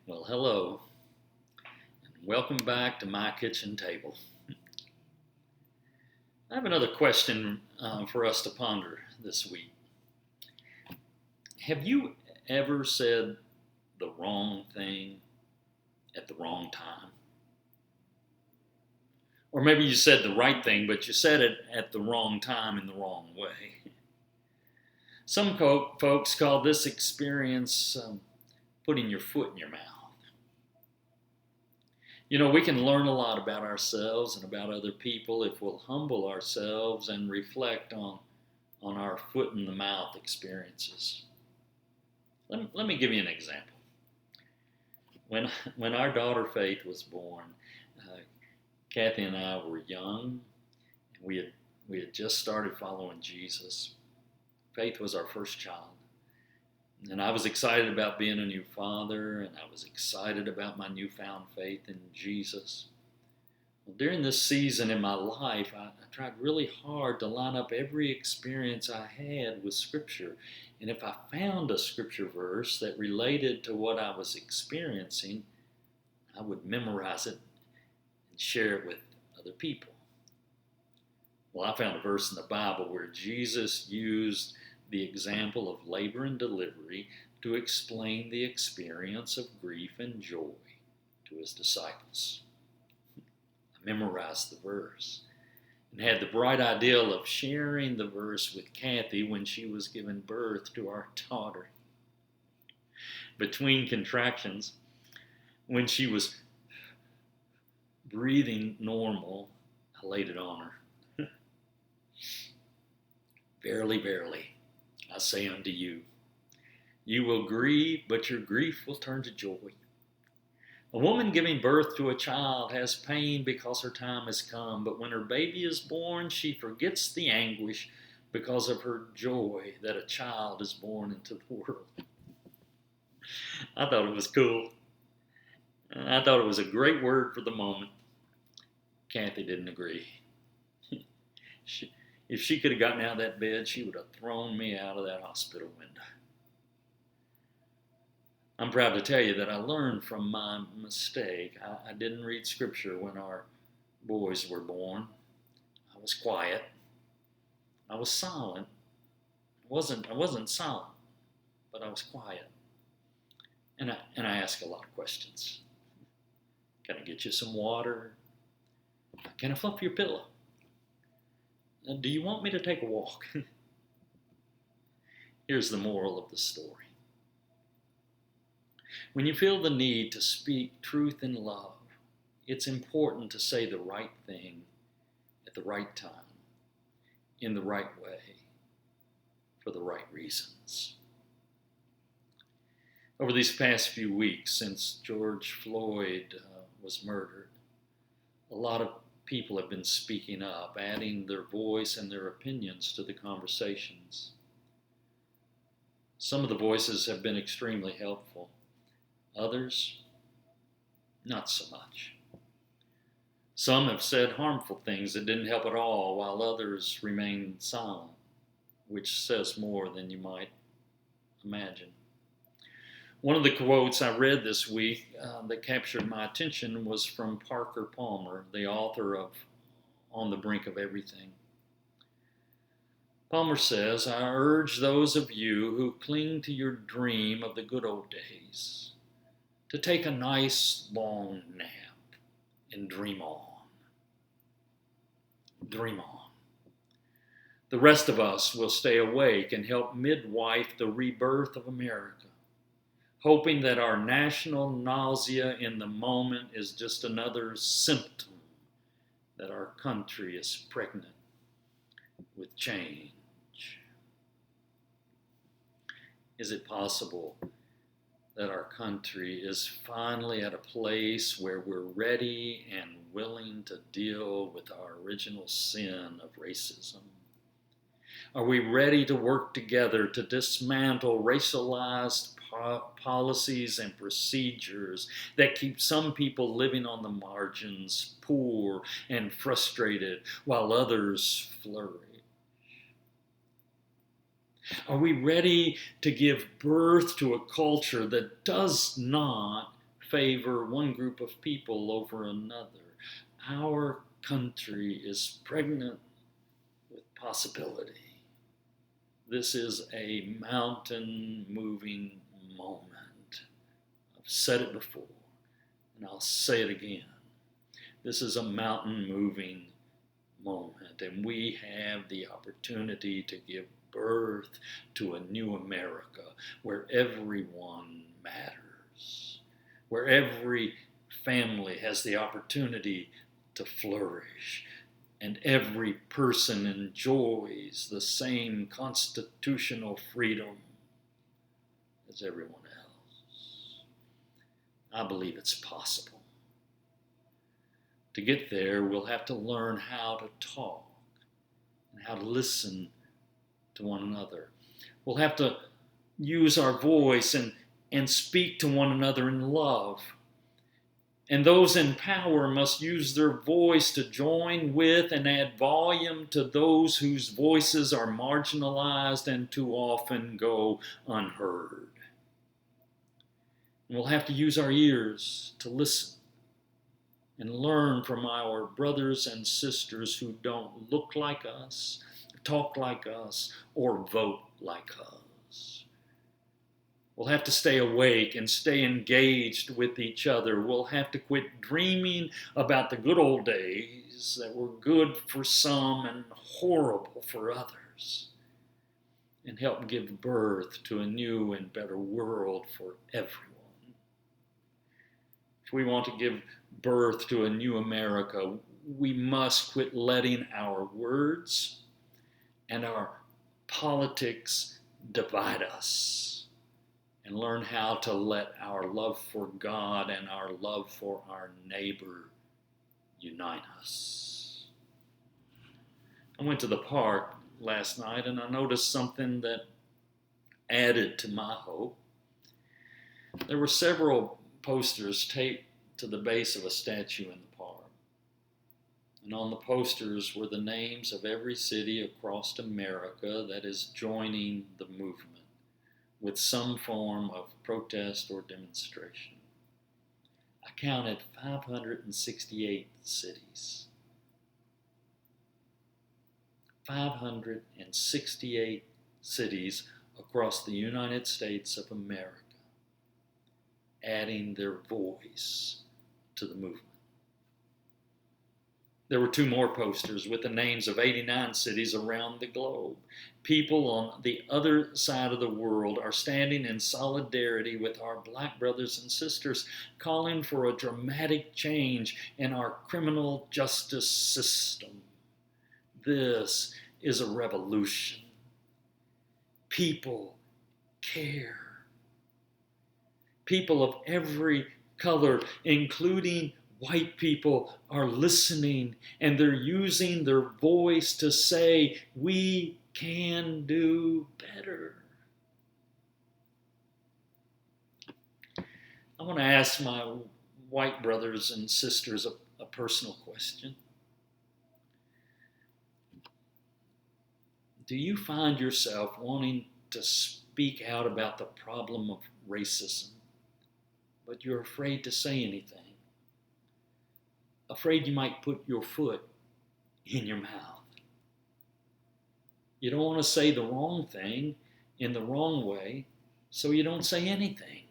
Well, hello, and welcome back to my kitchen table. I have another question for us to ponder this week. Have you ever said the wrong thing at the wrong time? Or maybe you said the right thing, but you said it at the wrong time in the wrong way. Some folks call this experience putting your foot in your mouth. You know, we can learn a lot about ourselves and about other people if we'll humble ourselves and reflect on our foot in the mouth experiences. Let me give you an example. When our daughter Faith was born, Kathy and I were young, and we had just started following Jesus. Faith was our first child. And I was excited about being a new father, and I was excited about my newfound faith in Jesus. Well, during this season in my life, I tried really hard to line up every experience I had with Scripture. And if I found a Scripture verse that related to what I was experiencing, I would memorize it and share it with other people. Well, I found a verse in the Bible where Jesus used the example of labor and delivery to explain the experience of grief and joy to his disciples. I memorized the verse and had the bright ideal of sharing the verse with Kathy when she was giving birth to our daughter. Between contractions, when she was breathing normal, I laid it on her. Verily, verily, I say unto you, you will grieve, but your grief will turn to joy. A woman giving birth to a child has pain because her time has come, but when her baby is born, she forgets the anguish because of her joy that a child is born into the world. I thought it was cool. I thought it was a great word for the moment. Kathy didn't agree. If she could have gotten out of that bed, she would have thrown me out of that hospital window. I'm proud to tell you that I learned from my mistake. I didn't read Scripture when our boys were born. I was quiet. I was silent. I wasn't silent, but I was quiet. And I asked a lot of questions. Can I get you some water? Can I fluff your pillow? Do you want me to take a walk? Here's the moral of the story. When you feel the need to speak truth in love, it's important to say the right thing at the right time, in the right way, for the right reasons. Over these past few weeks, since George Floyd was murdered, a lot of people have been speaking up, adding their voice and their opinions to the conversations. Some of the voices have been extremely helpful. Others, not so much. Some have said harmful things that didn't help at all, while others remain silent, which says more than you might imagine. One of the quotes I read this week that captured my attention was from Parker Palmer, the author of On the Brink of Everything. Palmer says, I urge those of you who cling to your dream of the good old days to take a nice long nap and dream on. Dream on. The rest of us will stay awake and help midwife the rebirth of America, hoping that our national nausea in the moment is just another symptom that our country is pregnant with change. Is it possible that our country is finally at a place where we're ready and willing to deal with our original sin of racism? Are we ready to work together to dismantle racialized policies and procedures that keep some people living on the margins, poor and frustrated, while others flourish? Are we ready to give birth to a culture that does not favor one group of people over another. Our country is pregnant with possibility. This is a mountain-moving moment. I've said it before, and I'll say it again. This is a mountain-moving moment, and we have the opportunity to give birth to a new America where everyone matters, where every family has the opportunity to flourish, and every person enjoys the same constitutional freedom as everyone else. I believe it's possible. To get there, we'll have to learn how to talk and how to listen to one another. We'll have to use our voice and speak to one another in love. And those in power must use their voice to join with and add volume to those whose voices are marginalized and too often go unheard. And we'll have to use our ears to listen and learn from our brothers and sisters who don't look like us, talk like us, or vote like us. We'll have to stay awake and stay engaged with each other. We'll have to quit dreaming about the good old days that were good for some and horrible for others, and help give birth to a new and better world for everyone. If we want to give birth to a new America, we must quit letting our words and our politics divide us and learn how to let our love for God and our love for our neighbor unite us. I went to the park last night and I noticed something that added to my hope. There were several posters taped to the base of a statue in the park. And on the posters were the names of every city across America that is joining the movement with some form of protest or demonstration. I counted 568 cities. 568 cities across the United States of America adding their voice to the movement. There were 2 more posters with the names of 89 cities around the globe. People on the other side of the world are standing in solidarity with our black brothers and sisters, calling for a dramatic change in our criminal justice system. This is a revolution. People care. People of every color, including white people, are listening, and they're using their voice to say, we can do better. I want to ask my white brothers and sisters a personal question. Do you find yourself wanting to speak out about the problem of racism, but you're afraid to say anything? Afraid you might put your foot in your mouth. You don't want to say the wrong thing in the wrong way, so you don't say anything.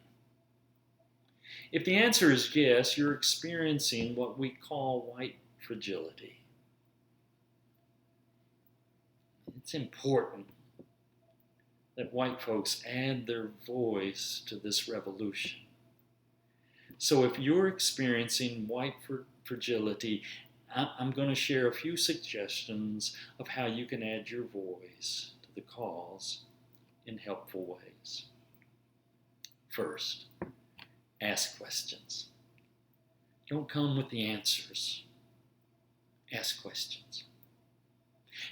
If the answer is yes, you're experiencing what we call white fragility. It's important that white folks add their voice to this revolution. So if you're experiencing white fragility, I'm going to share a few suggestions of how you can add your voice to the cause in helpful ways. First, ask questions. Don't come with the answers. Ask questions.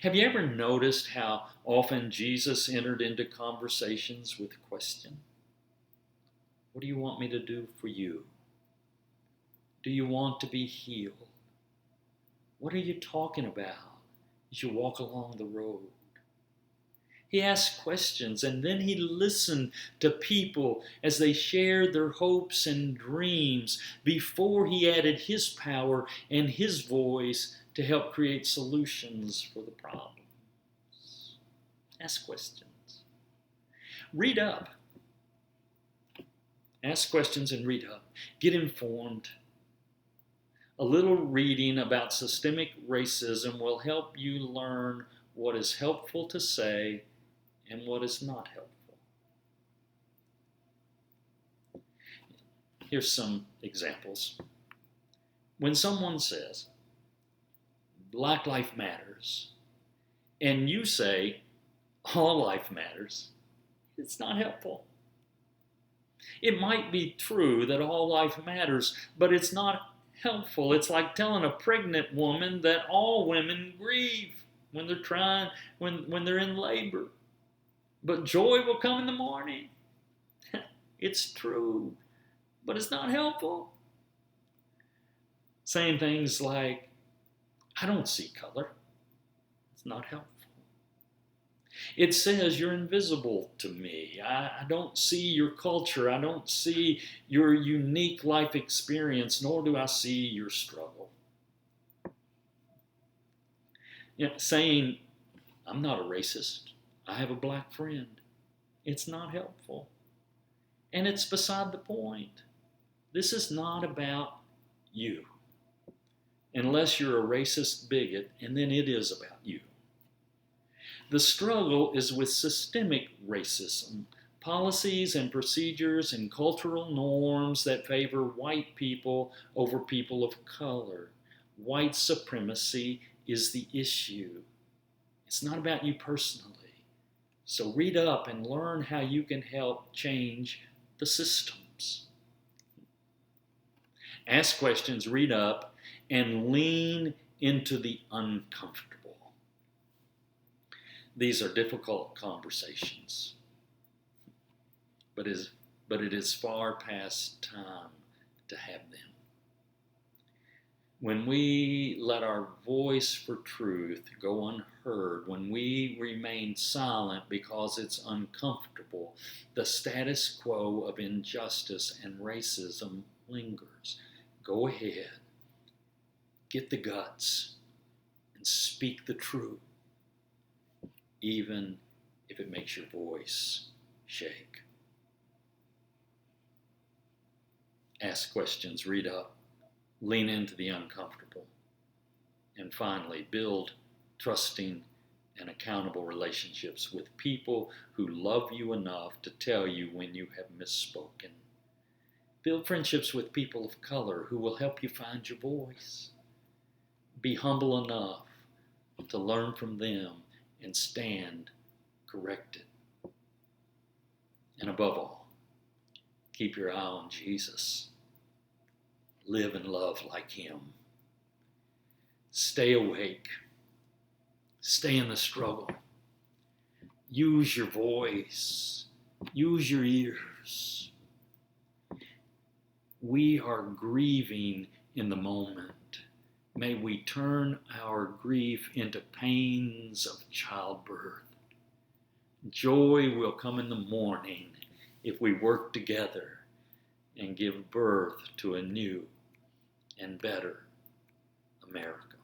Have you ever noticed how often Jesus entered into conversations with a question? What do you want me to do for you? Do you want to be healed? What are you talking about as you walk along the road? He asked questions, and then he listened to people as they shared their hopes and dreams before he added his power and his voice to help create solutions for the problems. Ask questions. Read up. Ask questions and read up. Get informed. A little reading about systemic racism will help you learn what is helpful to say and what is not helpful. Here's some examples. When someone says, Black life matters, and you say, all life matters, it's not helpful. It might be true that all life matters, but it's not helpful. It's like telling a pregnant woman that all women grieve when they're in labor. But joy will come in the morning. It's true, but it's not helpful. Saying things like, I don't see color. It's not helpful. It says you're invisible to me. I don't see your culture. I don't see your unique life experience, nor do I see your struggle. Saying, I'm not a racist. I have a black friend. It's not helpful. And it's beside the point. This is not about you. Unless you're a racist bigot, and then it is about you. The struggle is with systemic racism, policies and procedures and cultural norms that favor white people over people of color. White supremacy is the issue. It's not about you personally. So read up and learn how you can help change the systems. Ask questions, read up, and lean into the uncomfortable. These are difficult conversations, but it is far past time to have them. When we let our voice for truth go unheard, when we remain silent because it's uncomfortable, the status quo of injustice and racism lingers. Go ahead, get the guts, and speak the truth, even if it makes your voice shake. Ask questions, read up, lean into the uncomfortable, and finally, build trusting and accountable relationships with people who love you enough to tell you when you have misspoken. Build friendships with people of color who will help you find your voice. Be humble enough to learn from them and stand corrected. And above all, keep your eye on Jesus. Live and love like him. Stay awake. Stay in the struggle. Use your voice. Use your ears. We are grieving in the moment. May we turn our grief into pains of childbirth. Joy will come in the morning if we work together and give birth to a new and better America.